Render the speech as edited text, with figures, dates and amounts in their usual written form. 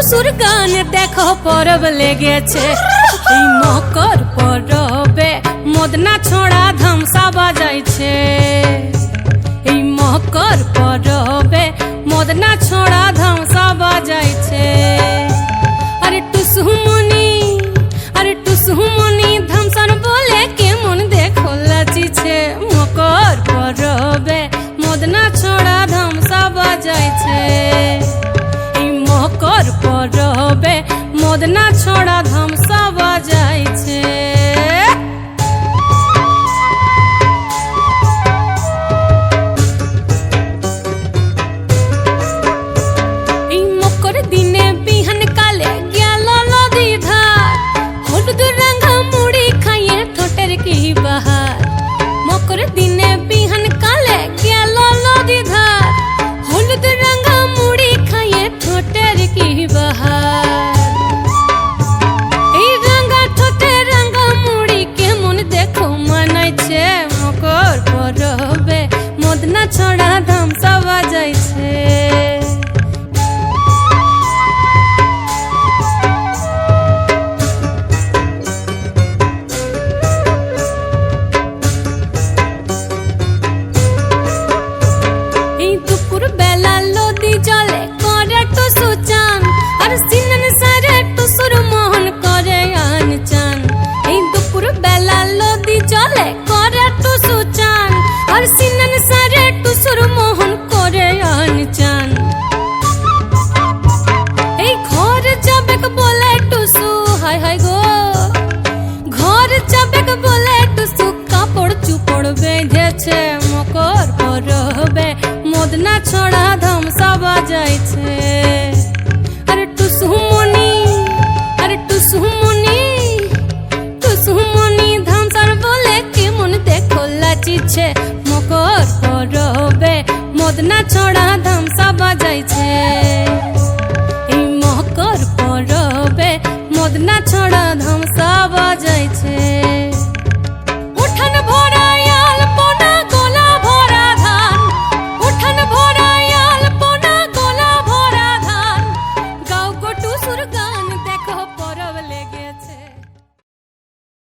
টুসুর গানে দেখো পরব লেগেছে এই মকর পরবে মদনা ছোড়া ধামসা বাজাইছে এই মকর পরবে মদনা ছোড়া ধামসা বাজাইছে আরে টুসুমনি ধামসান বলে কেমন দেখো লাচিছে মকর পরবে মদনা ছোড়া ধামসা বাজাইছে এই মকর পরবে মদনা ছোড়া ধামসা বাজাইছে এই মকর দিনে বিহান কালে গেল নদী ধার হলুদ রাঙা মুড়ি খাইয়ে ঠোঁটের কি বাহার মকর দিনে বিহান কালে গেল নদী ধার হলুদ রাঙা মুড়ি খাইয়ে ঠোঁটের কি বাহার এই রাঙা ঠোঁটে রাঙা মুড়ি কেমন দেখো মানাইছে মকর পরবে মদনা ছড়া ধামসা বাজাইছে বেলা লদি জলে করে টুসু চান আর সিনন সারে টুসুর মোহন করে আন চান এই দুপুর বেলা লদি জলে করে টুসু চান আর সিনন সারে টুসুর মোহন করে আন চান এই ঘর যাবে বলে টুসু হায় হায় গো ঘর যাবে বলে টুসু কাপড় চুপড় বেঁধেছে মকর পরবে মদনা ছড়া ধামসা বাজাইছে আরে টুসুমনি ধামসার বলে কেমন দেখো লাচিছে মকর পরবে মদনা ছড়া